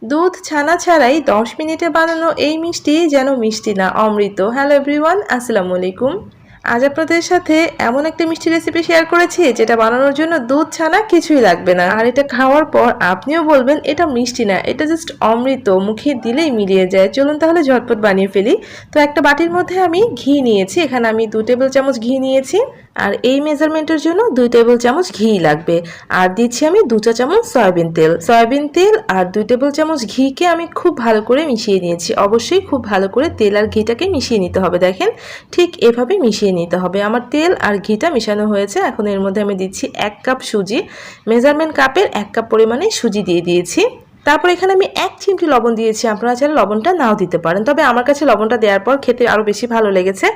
দুধ ছানা ছাড়াই 10 মিনিটে বানানো এই মিষ্টি যেন মিষ্টি না, অমৃত। হ্যালো এভরিওয়ান, আসসালামু আলাইকুম। আজ আপনাদের সাথে এমন একটা মিষ্টি রেসিপি শেয়ার করেছি যেটা বানানোর জন্য দুধ ছানা কিছুই লাগবে না, আর এটা খাওয়ার পর আপনিও বলবেন এটা মিষ্টি না, এটা জাস্ট অমৃত, মুখে দিলেই মিলিয়ে যায়। চলুন তাহলে ঝটপট বানিয়ে ফেলি। তো একটা বাটির মধ্যে আমি ঘি নিয়েছি, এখানে আমি 2 টেবিল চামচ ঘি নিয়েছি, আর এই মেজারমেন্টের জন্য 2 টেবিল চামচ ঘি লাগবে। আর দিচ্ছি আমি 2 চা চামচ সয়াবিন তেল আর 2 টেবিল চামচ ঘিকে আমি খুব ভালো করে মিশিয়ে নিয়েছি। অবশ্যই খুব ভালো করে তেল আর ঘিটাকে মিশিয়ে নিতে হবে। দেখেন ঠিক এভাবে মিশিয়ে নিতে হবে। আমার তেল আর ঘিটা মিশানো হয়েছে। এখন এর মধ্যে আমি দিচ্ছি 1 কাপ সুজি, মেজারমেন্ট কাপের 1 কাপ পরিমাণে সুজি দিয়ে দিয়েছি। তারপর এখানে আমি 1 চিমটি লবণ দিয়েছি, আপনারা চাইলে লবণটা নাও দিতে পারেন, তবে আমার কাছে লবণটা দেওয়ার পর খেতে আরও বেশি ভালো লেগেছে।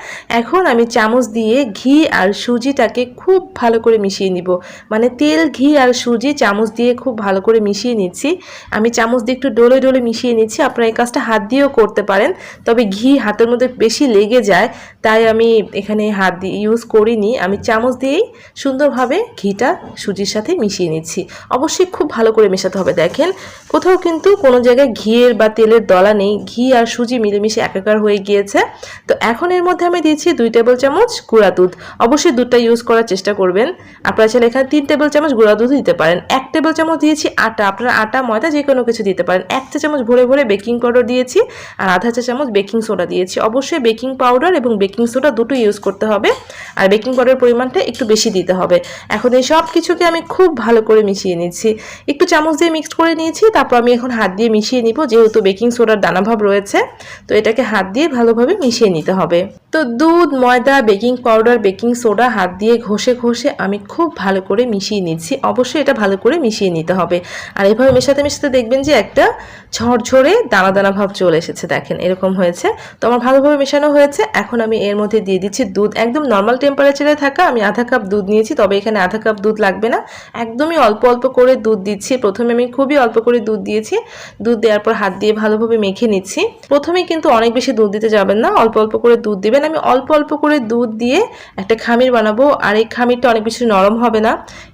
এখন আমি চামচ দিয়ে ঘি আর সুজিটাকে খুব ভালো করে মিশিয়ে নিব, মানে তেল ঘি আর সুজি চামচ দিয়ে খুব ভালো করে মিশিয়ে নিচ্ছি। আমি চামচ দিয়ে একটু ডলে ডলে মিশিয়ে নিচ্ছি, আপনারা এই কাজটা হাত দিয়েও করতে পারেন, তবে ঘি হাতের মধ্যে বেশি লেগে যায়, তাই আমি এখানে হাত দিয়ে ইউজ করিনি। আমি চামচ দিয়েই সুন্দরভাবে ঘিটা সুজির সাথে মিশিয়ে নিচ্ছি। অবশ্যই খুব ভালো করে মেশাতে হবে। দেখেন কোথাও কিন্তু কোনো জায়গায় ঘিয়ের বা তেলের দলা নেই, ঘি আর সুজি মিলেমিশে একাকার হয়ে গিয়েছে। তো এখন এর মধ্যে আমি দিচ্ছি 2 টেবিল চামচ গুঁড়া দুধ। অবশ্যই দুধটা ইউজ করার চেষ্টা করবেন। আপনারা চাইলে এখানে 3 টেবিল চামচ গুঁড়া দুধ দিতে পারেন। 1 টেবিল চামচ দিয়েছি আটা, আপনারা আটা ময়দা যে কোনো কিছু দিতে পারেন। 1 চা চামচ ভরে ভরে বেকিং পাউডার দিয়েছি, আর আধা চা চামচ বেকিং সোডা দিয়েছি। অবশ্যই বেকিং পাউডার এবং বেকিং সোডা দুটো ইউজ করতে হবে, আর বেকিং পাউডারের পরিমাণটা একটু বেশি দিতে হবে। এখন এই সব কিছুকে আমি খুব ভালো করে মিশিয়ে নিচ্ছি, একটু চামচ দিয়ে মিক্সড করে নিয়েছি। তারপর আমি এখন হাত দিয়ে মিশিয়ে নিব, যেহেতু বেকিং সোডার দানাভাব রয়েছে, তো এটাকে হাত দিয়ে ভালোভাবে মিশিয়ে নিতে হবে। তো দুধ, ময়দা, বেকিং পাউডার, বেকিং সোডা হাত দিয়ে ঘষে ঘষে আমি খুব ভালো করে মিশিয়ে নিচ্ছি। অবশ্যই এটা ভালো করে মিশিয়ে নিতে হবে, আর এভাবে মেশাতে মেশাতে দেখবেন যে একটা ঝরঝরে দানা দানা ভাব চলে এসেছে। দেখেন এরকম হয়েছে। তো আমার ভালোভাবে মেশানো হয়েছে। এখন আমি এর মধ্যে দিয়ে দিচ্ছি দুধ, একদম নর্মাল টেম্পারেচারে থাকা। আমি আধা কাপ দুধ নিয়েছি, তবে এখানে আধা কাপ দুধ লাগবে না, একদমই অল্প অল্প করে দুধ দিচ্ছি। প্রথমে আমি খুবই অল্প করে দুধ দিয়েছি, দুধ দেওয়ার পর হাত দিয়ে ভালোভাবে মেখে নিচ্ছি। প্রথমেই কিন্তু অনেক বেশি দুধ দিতে যাবেন না, অল্প অল্প করে দুধ দিবেন। আমি অল্প অল্প করে দুধ দিয়ে একটা খামির বানাবো, আর এই খামিরটা অনেক বেশি নরম হবে না,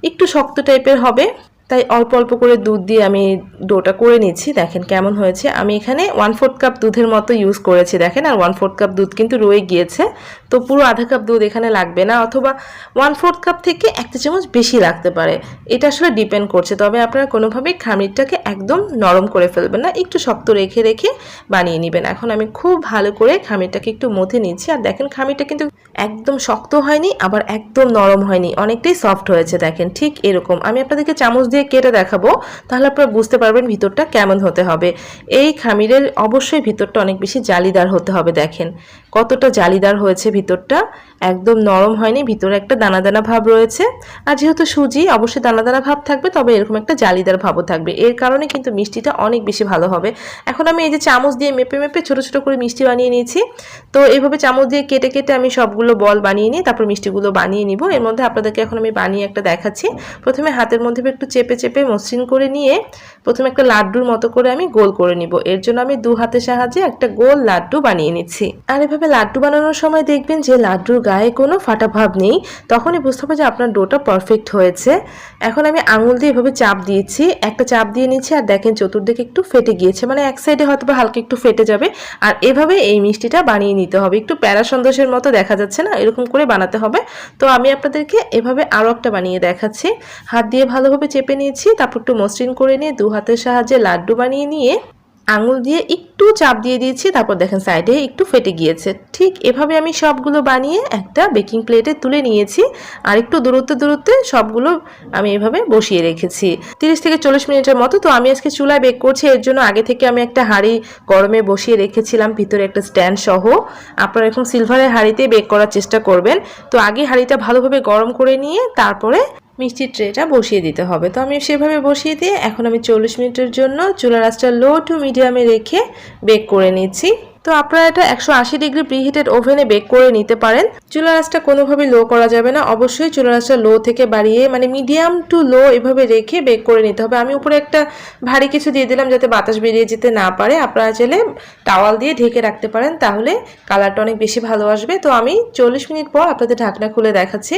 একটু শক্ত টাইপের হবে, তাই অল্প অল্প করে দুধ দিয়ে আমি ডোটা করে নিচ্ছি। দেখেন কেমন হয়েছে। আমি এখানে 1/4 কাপ দুধের মতো ইউজ করেছি, দেখেন, আর 1/4 কাপ দুধ কিন্তু রয়ে গিয়েছে। তো পুরো আধা কাপ দুধ এখানে লাগবে না, অথবা 1/4 কাপ থেকে 1 চা চামচ বেশি লাগতে পারে, এটা আসলে ডিপেন্ড করছে। তবে আপনারা কোনোভাবেই খামিরটাকে একদম নরম করে ফেলবেন না, একটু শক্ত রেখে রেখে বানিয়ে নেবেন। এখন আমি খুব ভালো করে খামিরটাকে একটু মথে নিচ্ছি, আর দেখেন খামিরটা কিন্তু একদম শক্ত হয়নি, আবার একদম নরম হয়নি, অনেকটাই সফট হয়েছে। দেখেন ঠিক এরকম। আমি আপনাদেরকে চামচ দিয়ে কেটে দেখাবো, তাহলে আপনারা বুঝতে পারবেন ভিতরটা কেমন হতে হবে। এই খামিরের অবশ্যই ভিতরটা অনেক বেশি জালিদার হতে হবে। দেখেন কতটা জালিদার হয়েছে ভিতরটা, একদম নরম হয়নি, ভিতরে একটা দানা দানা ভাব রয়েছে। আর যেহেতু সুজি, অবশ্যই দানা দানা ভাব থাকবে, তবে এরকম একটা জালিদার ভাবও থাকবে, এর কারণে কিন্তু মিষ্টিটা অনেক বেশি ভালো হবে। এখন আমি এই যে চামচ দিয়ে মেপে মেপে ছোট ছোট করে মিষ্টি বানিয়ে নিয়েছি। তো এইভাবে চামচ দিয়ে কেটে কেটে আমি সবগুলো বল বানিয়ে নিই, তারপর মিষ্টিগুলো বানিয়ে নিব। এর মধ্যে আপনাদেরকে এখন আমি বানিয়ে একটা দেখাচ্ছি। প্রথমে হাতের মধ্যে একটু চেপে চেপে মসৃণ করে নিয়ে প্রথমে একটা লাড্ডুর মতো করে আমি গোল করে নিব। এর জন্য আমি 2 হাতের সাহায্যে একটা গোল লাড্ডু বানিয়ে নিচ্ছি। আর এভাবে লাড্ডু বানানোর সময় দেখবেন যে লাড্ডুর গায়ে কোনো ফাটা ভাব নেই, তখনই বুঝতে হবে যে আপনার ডোটা পারফেক্ট হয়েছে। এখন আমি আঙুল দিয়ে এভাবে চাপ দিয়েছি, একটা চাপ দিয়ে নিচ্ছি, আর দেখেন চতুর্দিকে একটু ফেটে গিয়েছে, মানে এক সাইডে হয়তো বা হালকা একটু ফেটে যাবে। আর এভাবে এই মিষ্টিটা বানিয়ে নিতে হবে, একটু প্যারা সন্দেশের মতো দেখা যাচ্ছে না, এরকম করে বানাতে হবে। তো আমি আপনাদেরকে এভাবে আরও একটা বানিয়ে দেখাচ্ছি। হাত দিয়ে ভালোভাবে চেপে নিয়েছি, তারপর একটু মসৃণ করে নিয়ে 2 হাতের সাহায্যে লাড্ডু বানিয়ে নিয়ে আঙুল দিয়ে একটু চাপ দিয়ে দিয়েছি, তারপর দেখেন সাইডে একটু ফেটে গিয়েছে। ঠিক এভাবে আমি সবগুলো বানিয়ে একটা বেকিং প্লেটে তুলে নিয়েছি, আর একটু দূরত্বে সবগুলো আমি এভাবে বসিয়ে রেখেছি 30 থেকে 40 মিনিটের মতো। তো আমি আজকে চুলায় বেক করছি, এর জন্য আগে থেকে আমি একটা হাঁড়ি গরমে বসিয়ে রেখেছিলাম, ভিতরে একটা স্ট্যান্ড সহ। আপনারা এখন সিলভারের হাঁড়িতে বেক করার চেষ্টা করবেন। তো আগে হাঁড়িটা ভালোভাবে গরম করে নিয়ে তারপরে মিষ্টির ট্রেটা বসিয়ে দিতে হবে। তো আমি সেভাবে বসিয়ে দিয়ে এখন আমি 40 মিনিটের জন্য চুলার আঁচটা লো টু মিডিয়ামে রেখে বেক করে নিচ্ছি। তো তো আপনারা এটা 180 ডিগ্রি প্রিহিটেড ওভেনে বেক করে নিতে পারেন। চুলার আঁচটা কোনোভাবে লো করা যাবে না, অবশ্যই চুলার আঁচটা লো থেকে বাড়িয়ে মানে মিডিয়াম টু লো এভাবে রেখে বেক করে নিতে হবে। আমি উপরে একটা ভারী কিছু দিয়ে দিলাম যাতে বাতাস বেরিয়ে যেতে না পারে। আপনারা চাইলে টাওয়াল দিয়ে ঢেকে রাখতে পারেন, তাহলে কালারটা অনেক বেশি ভালো আসবে। তো আমি 40 মিনিট পর আপনাদের ঢাকনা খুলে দেখাচ্ছি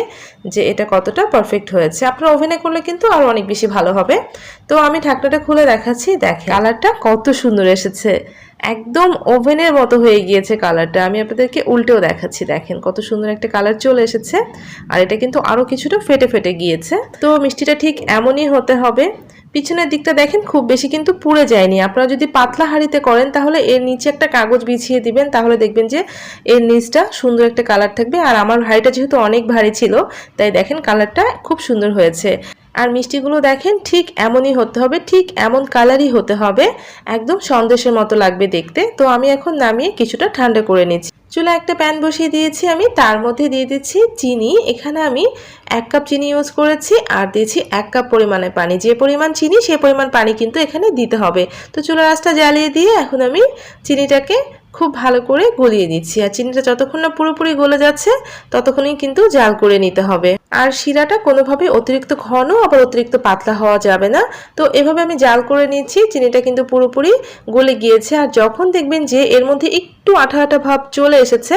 যে এটা কতটা পারফেক্ট হয়েছে। আপনারা ওভেনে করলে কিন্তু আরও অনেক বেশি ভালো হবে। তো আমি ঢাকনাটা খুলে দেখাচ্ছি, দেখেন কালারটা কত সুন্দর এসেছে, একদম ওভেনের মতো হয়ে গিয়েছে কালারটা। আমি আপনাদেরকে উল্টেও দেখাচ্ছি, দেখেন কত সুন্দর একটা কালার চলে এসেছে। আর এটা কিন্তু আরও কিছুটা ফেটে ফেটে গিয়েছে। তো মিষ্টিটা ঠিক এমনই হতে হবে। পিছনের দিকটা দেখেন খুব বেশি কিন্তু পুড়ে যায়নি। আপনারা যদি পাতলা হাঁড়িতে করেন তাহলে এর নিচে একটা কাগজ বিছিয়ে দিবেন, তাহলে দেখবেন যে এর নিচটা সুন্দর একটা কালার থাকবে। আর আমার হাঁড়িটা যেহেতু অনেক ভারী ছিল, তাই দেখেন কালারটা খুব সুন্দর হয়েছে। আর মিষ্টিগুলো দেখেন ঠিক এমনই হতে হবে, ঠিক এমন কালারই হতে হবে, একদম সন্দেশের মতো লাগবে দেখতে। তো আমি এখন নামিয়ে কিছুটা ঠান্ডা করে নিচ্ছি। চুলা একটা প্যান বসিয়ে দিয়েছি আমি, তার মধ্যে দিয়ে দিচ্ছি চিনি। এখানে আমি 1 কাপ চিনি ইউজ করেছি আর দিয়েছি 1 কাপ পরিমাণে পানি। যে পরিমাণ চিনি সেই পরিমাণ পানি কিন্তু এখানে দিতে হবে। তো চুলার আঁচটা জ্বালিয়ে দিয়ে এখন আমি চিনিটাকে খুব ভালো করে গলিয়ে নিচ্ছি। আর চিনিটা যতক্ষণ না পুরোপুরি গলে যাচ্ছে ততক্ষণই কিন্তু জাল করে নিতে হবে। আর শিরাটা কোনোভাবে অতিরিক্ত ঘন আবার অতিরিক্ত পাতলা হওয়া যাবে না। তো এভাবে আমি জাল করে নিচ্ছি। চিনিটা কিন্তু পুরোপুরি গলে গিয়েছে। আর যখন দেখবেন যে এর মধ্যে একটু আঠা আঠা ভাব চলে এসেছে,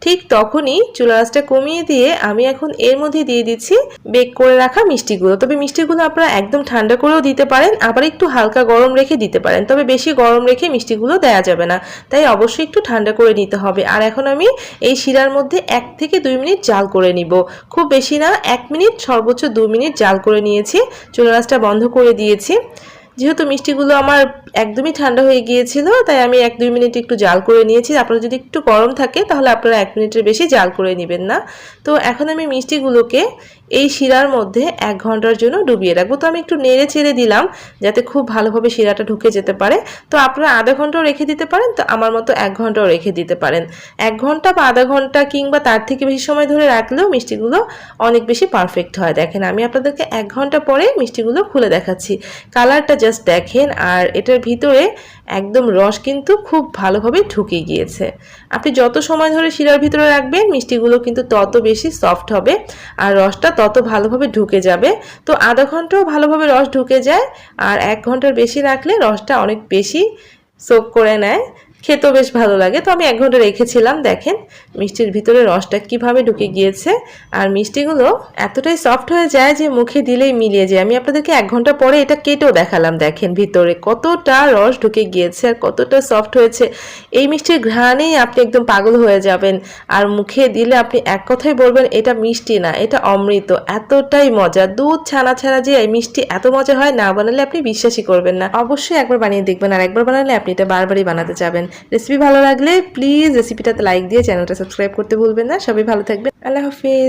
ঠিক তখনই চুলার আঁচটা কমিয়ে দিয়ে আমি এখন এর মধ্যে দিয়ে দিচ্ছি বেক করে রাখা মিষ্টিগুলো। তবে মিষ্টিগুলো আপনারা একদম ঠান্ডা করেও দিতে পারেন, আবার একটু হালকা গরম রেখে দিতে পারেন। তবে বেশি গরম রেখে মিষ্টিগুলো দেওয়া যাবে না, তাই অবশ্যই একটু ঠান্ডা করে নিতে হবে। আর এখন আমি এই শিরার মধ্যে 1 থেকে 2 মিনিট জাল করে নিব। খুব বেশি না, 1 মিনিট সর্বোচ্চ 2 মিনিট জাল করে নিয়েছি। চুলার আঁচটা বন্ধ করে দিয়েছি। যেহেতু মিষ্টিগুলো আমার একদমই ঠান্ডা হয়ে গিয়েছিল, তাই আমি 1-2 মিনিট একটু জাল করে নিয়েছি। আপনারা যদি একটু গরম থাকে তাহলে আপনারা 1 মিনিটের বেশি জাল করে নেবেন না। তো এখন আমি মিষ্টিগুলোকে এই শিরার মধ্যে 1 ঘন্টার জন্য ডুবিয়ে রাখবো। তো আমি একটু নেড়ে চেড়ে দিলাম যাতে খুব ভালোভাবে শিরাটা ঢুকে যেতে পারে। তো আপনারা আধা ঘন্টাও রেখে দিতে পারেন, তো আমার মতো 1 ঘন্টাও রেখে দিতে পারেন। 1 ঘন্টা বা আধা ঘন্টা কিংবা তার থেকে বেশি সময় ধরে রাখলেও মিষ্টিগুলো অনেক বেশি পারফেক্ট হয়। দেখেন আমি আপনাদেরকে 1 ঘন্টা পরে মিষ্টিগুলো খুলে দেখাচ্ছি। কালারটা জাস্ট দেখেন, আর এটার ভিতরে একদম রস কিন্তু খুব ভালোভাবে ঢুকে গিয়েছে। আপনি যত সময় ধরে শিরার ভিতরে রাখবেন মিষ্টিগুলো কিন্তু তত বেশি সফট হবে আর রসটা তত ভালোভাবে ঢুকে যাবে। তো আধা ঘন্টাও ভালোভাবে রস ঢুকে যায়, আর 1 ঘন্টার বেশি রাখলে রসটা অনেক বেশি সোক করে নেয়, খেতেও বেশ ভালো লাগে। তো আমি 1 ঘন্টা রেখেছিলাম, দেখেন মিষ্টির ভিতরে রসটা কিভাবে ঢুকে গিয়েছে। আর মিষ্টিগুলো এতটাই সফট হয়ে যায় যে মুখে দিলেই মিলিয়ে যায়। আমি আপনাদেরকে 1 ঘন্টা পরে এটা কেটেও দেখালাম, দেখেন ভিতরে কতটা রস ঢুকে গিয়েছে আর কতটা সফট হয়েছে। এই মিষ্টির ঘ্রাণেই আপনি একদম পাগল হয়ে যাবেন, আর মুখে দিলে আপনি এক কথাই বলবেন এটা মিষ্টি না, এটা অমৃত। এতটাই মজা, দুধ ছানা ছাড়া যে এই মিষ্টি এত মজা হয়, না বানালে আপনি বিশ্বাসই করবেন না। অবশ্যই একবার বানিয়ে দেখবেন, আর একবার বানালে আপনি এটা বারবারই বানাতে যাবেন। রেসিপি ভালো লাগলে প্লিজ রেসিপিটাতে লাইক দিয়ে চ্যানেলটা সাবস্ক্রাইব করতে ভুলবেন না। সবাই ভালো থাকবেন, আল্লাহ হাফেজ।